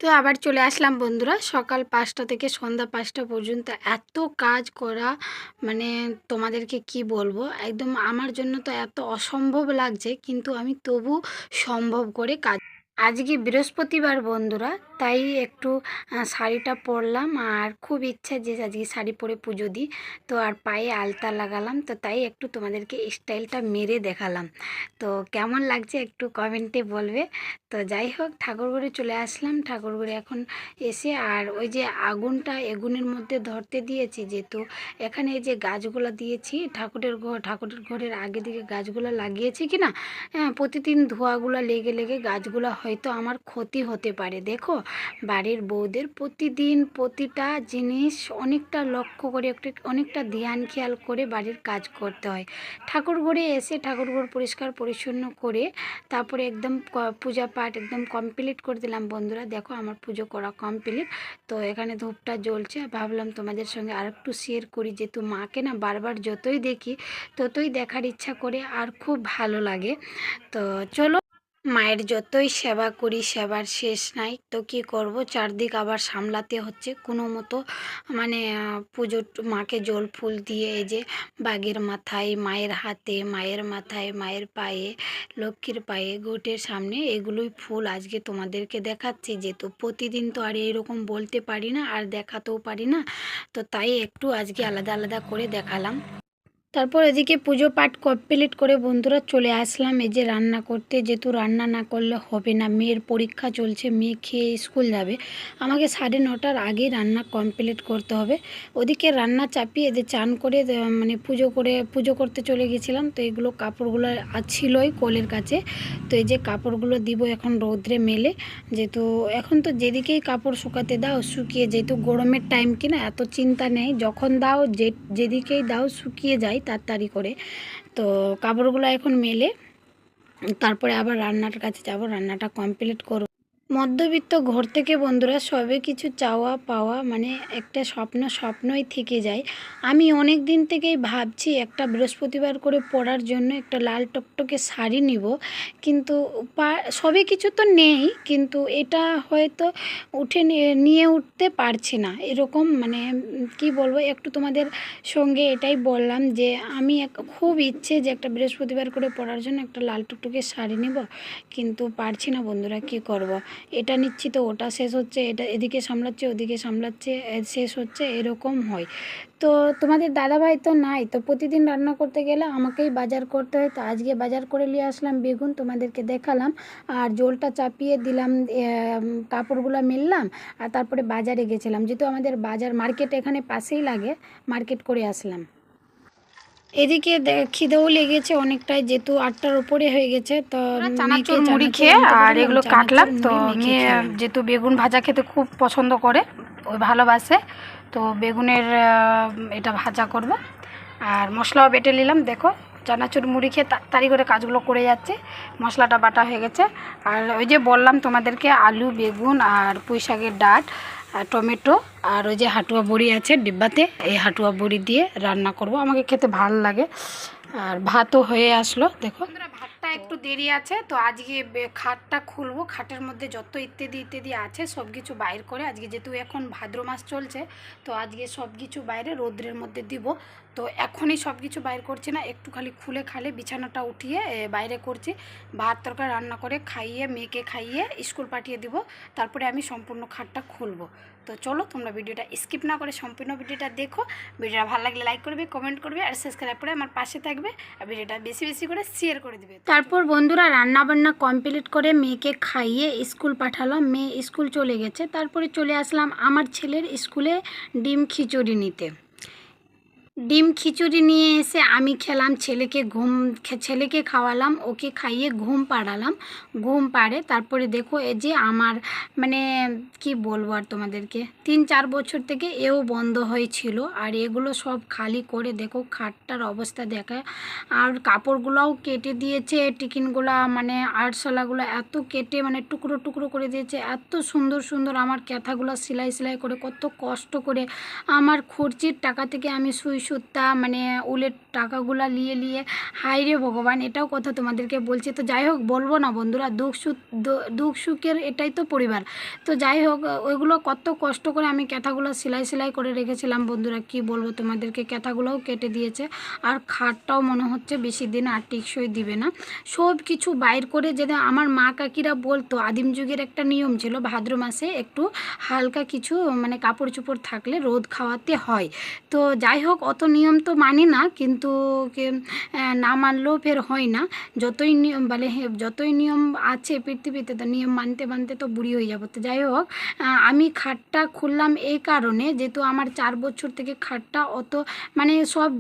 তো আবার চলে আসলাম বন্ধুরা, সকাল 5টা থেকে সন্ধ্যা 5টা পর্যন্ত এত কাজ করা, মানে তোমাদেরকে কি বলবো, একদম আমার জন্য তো এত অসম্ভব লাগছে, কিন্তু আমি তবু সম্ভব করে কাজ। আজকে বৃহস্পতিবার বন্ধুরা, তাই একটু শাড়িটা পরলাম, আর খুব ইচ্ছা যে আজকে শাড়ি পরে পুজো দিই। তো আর পায়ে আলতা লাগালাম, তো তাই একটু তোমাদেরকে স্টাইলটা মেরে দেখালাম। তো কেমন লাগছে একটু কমেন্টে বলবে। তো যাই হোক, ঠাকুরঘরে চলে আসলাম। ঠাকুরঘরে এখন এসে আর ওই যে আগুনটা এগুনের মধ্যে ধরতে দিয়েছি, যেহেতু এখানে এই যে গাছগুলো দিয়েছি ঠাকুরের ঘরের আগে দিকে গাছগুলো লাগিয়েছি কি না, হ্যাঁ, প্রতিদিন ধোঁয়াগুলো লেগে লেগে গাছগুলো হয়তো আমার ক্ষতি হতে পারে। দেখো, বাড়ির বউদের প্রতিদিন প্রতিটা জিনিস অনেকটা লক্ষ্য করে, অনেকটা ধ্যান খেয়াল করে বাড়ির কাজ করতে হয়। ঠাকুর ঘরে এসে ঠাকুরঘর পরিষ্কার পরিচ্ছন্ন করে তারপরে একদম পূজা পাঠ একদম কমপ্লিট করে দিলাম বন্ধুরা। দেখো, আমার পুজো করা কমপ্লিট। তো এখানে ধূপটা জ্বলছে, ভাবলাম তোমাদের সঙ্গে আর একটু শেয়ার করি, যেহেতু মাকে না বারবার যতই দেখি ততই দেখার ইচ্ছা করে আর খুব ভালো লাগে। তো চলো, মায়ের যতই সেবা করি সেবার শেষ নাই। তো কি করব, চারদিক আবার সামলাতে হচ্ছে কোনো মতো, মানে পুজো মাকে জল ফুল দিয়ে এই যে বাঘের মাথায়, মায়ের হাতে, মায়ের মাথায়, মায়ের পায়ে, লক্ষ্মীর পায়ে, গোটের সামনে এগুলোই ফুল আজকে তোমাদেরকে দেখাচ্ছি, যেহেতু প্রতিদিন তো আর এইরকম বলতে পারি না আর দেখাতেও পারি না। তো তাই একটু আজকে আলাদা আলাদা করে দেখালাম। তারপর এদিকে পুজো পাঠ কমপ্লিট করে বন্ধুরা চলে আসলাম এই যে রান্না করতে, যেহেতু রান্না না করলে হবে না, মেয়ের পরীক্ষা চলছে, মেয়ে খেয়ে স্কুল যাবে, আমাকে 9:30টার আগেই রান্না কমপ্লিট করতে হবে। ওদিকে রান্না চাপিয়ে এদের চান করে মানে পুজো করতে চলে গেছিলাম। তো এগুলো কাপড়গুলো ছিলই কলের কাছে, তো এই যে কাপড়গুলো দিব এখন রৌদ্রে মেলে, যেহেতু এখন তো যেদিকেই কাপড় শুকাতে দাও শুকিয়ে, যেহেতু গরমের টাইম কিনা এত চিন্তা নেই, যখন দাও যেদিকেই দাও শুকিয়ে যায় তাড়াতাড়ি করে। তো কাপড়গুলো এখন মেলে তারপরে আবার রান্নার কাছে যাব, রান্নাটা কমপ্লিট করব। মধ্যবিত্ত ঘর থেকে বন্ধুরা সবে কিছু চাওয়া পাওয়া মানে একটা স্বপ্নই থেকে যায়। আমি অনেক দিন থেকেই ভাবছি একটা বৃহস্পতিবার করে পরার জন্য একটা লাল টকটকে শাড়ি নিব, কিন্তু সবে কিছু তো নেই, কিন্তু এটা হয়তো নিয়ে উঠতে পারছি না, এরকম মানে কি বলবো, একটু তোমাদের সঙ্গে এটাই বললাম যে আমি খুব ইচ্ছে যে একটা বৃহস্পতিবার করে পরার জন্য একটা লাল টকটকে শাড়ি নিব, কিন্তু পারছি না বন্ধুরা, কি করব। এটা নিচ্ছি তো ওটা শেষ হচ্ছে, এটা এদিকে সামলাচ্ছে ওদিকে সামলাচ্ছে, শেষ হচ্ছে, এরকম হয়। তো তোমাদের দাদাভাই তো নাই, তো প্রতিদিন রান্না করতে গেলে আমাকেই বাজার করতে হয়। তো আজকে বাজার করে নিয়ে আসলাম বেগুন, তোমাদেরকে দেখালাম, আর জলটা চাপিয়ে দিলাম, কাপড়গুলো মেললাম, আর তারপরে বাজারে গেছিলাম, যেহেতু আমাদের বাজার মার্কেট এখানে পাশেই লাগে, মার্কেট করে আসলাম। এদিকে খিদেও লেগেছে অনেকটাই, যেহেতু 8টার উপরে হয়ে গেছে। তো চানাচুর মুড়ি খেয়ে আর এগুলো কাটলাম। তো মেয়ে যেহেতু বেগুন ভাজা খেতে খুব পছন্দ করে, ওই ভালোবাসে, তো বেগুনের এটা ভাজা করব। আর মশলাও বেটে নিলাম, দেখো চানাচুর মুড়ি খেয়ে তাড়াতাড়ি করে কাজগুলো করে যাচ্ছে, মশলাটা বাটা হয়ে গেছে। আর ওই যে বললাম তোমাদেরকে, আলু, বেগুন আর পুঁই শাকের ডাঁট, টমেটো, আর ওই যে হাঁটুয়া বড়ি আছে ডিব্বাতে, এই হাঁটুয়া বড়ি দিয়ে রান্না করব, আমাকে খেতে ভালো লাগে। আর ভাতও হয়ে আসলো, দেখো ভাতটা একটু দেরি আছে। তো আজকে খাটটা খুলবো, খাটের মধ্যে যত ইত্যাদি ইত্যাদি আছে সব কিছু বাইর করে, আজকে যেহেতু এখন ভাদ্র মাস চলছে, তো আজকে সব কিছু বাইরে রোদ্রের মধ্যে দিব। তো এখনই সব কিছু বাইর করছি না, একটু খালি খুলে খালে বিছানাটা উঠিয়ে বাইরে করছি। ভাত তরকারি রান্না করে খাইয়ে, মেয়েকে খাইয়ে স্কুল পাঠিয়ে দিব, তারপরে আমি সম্পূর্ণ খাটটা খুলবো। তো চলো, তোমরা ভিডিওটা স্কিপ না করে সম্পূর্ণ ভিডিওটা দেখো। ভিডিওটা ভালো লাগলে লাইক করবে, কমেন্ট করবে, আর সাবস্ক্রাইব করে আমার পাশে থাকবে, আর ভিডিওটা বেশি বেশি করে শেয়ার করে দিবে। তারপর বন্ধুরা রান্না বান্না কমপ্লিট করে মেয়েকে খাইয়ে স্কুল পাঠালাম, মেয়ে স্কুল চলে গেছে। তারপরে চলে আসলাম আমার ছেলের স্কুলে ডিম খিচুড়ি নিতে। ডিম খিচুড়ি নিয়ে এসে আমি খেলাম, ছেলেকে খাওয়ালাম, ওকে খাইয়ে ঘুম পাড়ালাম, ঘুম পাড়ে তারপরে দেখো এই যে আমার মানে কি বলবো আর তোমাদেরকে, 3-4 বছর থেকে এও বন্ধ হয়েছিল, আর এগুলো সব খালি করে দেখো খাটটার অবস্থা দেখা। আর কাপড়গুলোও কেটে দিয়েছে, টিকিনগুলা মানে আরশোলাগুলো এত কেটে মানে টুকরো টুকরো করে দিয়েছে, এত সুন্দর সুন্দর আমার ক্যাথাগুলো সেলাই করে কত কষ্ট করে আমার খরচির টাকা থেকে আমি সুই সুতা মানে উলের টাকাগুলা নিয়ে হাই রে ভগবান, এটাও কথা তোমাদেরকে বলছি। তো যাই হোক, বলবো না বন্ধুরা, দুঃখ সুখের এটাই তো পরিবার। তো যাই হোক, ওইগুলো কত কষ্ট করে আমি ক্যাথাগুলো সেলাই করে রেখেছিলাম বন্ধুরা, কি বলবো তোমাদেরকে, ক্যাথাগুলোও কেটে দিয়েছে। আর খাটটাও মনে হচ্ছে বেশি দিন আর টিকসই দিবে না। সব কিছু বাইর করে, যেটা আমার মা কাকিরা বলতো, আদিম যুগের একটা নিয়ম ছিল, ভাদ্র মাসে একটু হালকা কিছু মানে কাপড় চোপড় থাকলে রোদ খাওয়াতে হয়। তো যাই হোক, অত নিয়ম তো মানি না, কিন্তু না মানলেও ফের হয় না। যতই নিয়ম বলে যতই নিয়ম আছে পৃথিবীতে, তো নিয়ম মানতে মানতে তো বুড়ি হয়ে যাবো। তো যাই হোক, আমি খাটটা খুললাম এই কারণে, যেহেতু আমার 4 বছর থেকে খাটটা অত মানে সব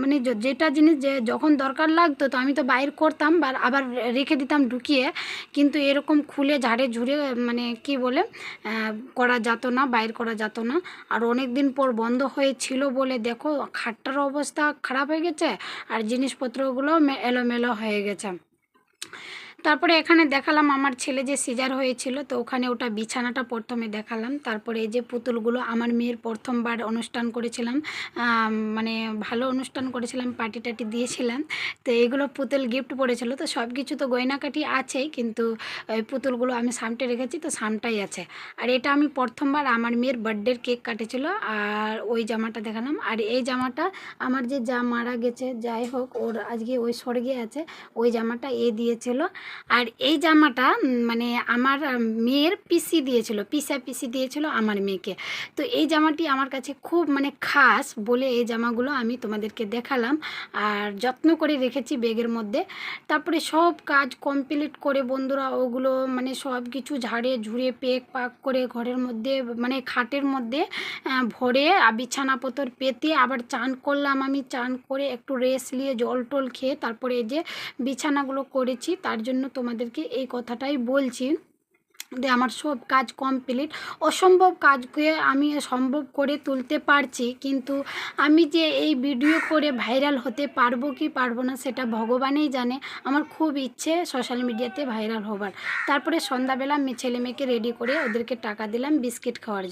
মানে যেটা জিনিস যে যখন দরকার লাগতো তো আমি তো বাইর করতাম বা আবার রেখে দিতাম ঢুকিয়ে, কিন্তু এরকম খুলে ঝাড়ে ঝুড়ে মানে কি বলে করা যেত না, বাইর করা যেত না। আর অনেক দিন পর বন্ধ হয়েছিল বলে দেখো খাটটার অবস্থা খারাপ হয়ে গেছে, আর জিনিসপত্রগুলো এলোমেলো হয়ে গেছে। তারপরে এখানে দেখালাম আমার ছেলে যে সিজার হয়েছিল, তো ওখানে ওটা বিছানাটা প্রথমে দেখালাম। তারপরে এই যে পুতুলগুলো, আমার মেয়ের প্রথমবার অনুষ্ঠান করেছিলাম, মানে ভালো অনুষ্ঠান করেছিলাম, পার্টি টাটি দিয়েছিলাম। তো এইগুলো পুতুল গিফট পড়েছিল। তো সব কিছু তো গয়নাকাটি আছেই, কিন্তু ওই পুতুলগুলো আমি সামটে রেখেছি, তো সামটাই আছে। আর এটা আমি প্রথমবার আমার মেয়ের বার্থডের কেক কাটেছিল, আর ওই জামাটা দেখালাম। আর এই জামাটা আমার যে যা মারা গেছে, যাই হোক, ওর আজকে ওই স্বর্গে আছে, ওই জামাটা এ দিয়েছিল। আর এই জামাটা মানে আমার মেয়ের পিসি দিয়েছিল আমার মেয়েকে। তো এই জামাটি আমার কাছে খুব মানে খাস বলে এই জামাগুলো আমি তোমাদেরকে দেখালাম, আর যত্ন করে রেখেছি ব্যাগের মধ্যে। তারপরে সব কাজ কমপ্লিট করে বন্ধুরা, ওগুলো মানে সব কিছু ঝাড়ে ঝুড়ে পাক করে ঘরের মধ্যে মানে খাটের মধ্যে ভরে বিছানাপত্র পেতে আবার চান করলাম। আমি চান করে একটু রেস্ট নিয়ে জল টল খেয়ে তারপরে এই যে বিছানাগুলো করেছি। তার জন্য তোমাদেরকে এই কথাটাই বলছি যে আমার সব কাজ কমপ্লিট। অসম্ভব কাজকে আমি সম্ভব করে তুলতে পারছি, কিন্তু আমি যে এই ভিডিও করে ভাইরাল হতে পারবো কি পারবো না সেটা ভগবানই জানে। আমার খুব ইচ্ছে সোশ্যাল মিডিয়াতে ভাইরাল হবার। তারপরে সন্ধ্যাবেলা ছেলে মেয়েকে রেডি করে ওদেরকে টাকা দিলাম বিস্কিট খাওয়ার জন্য।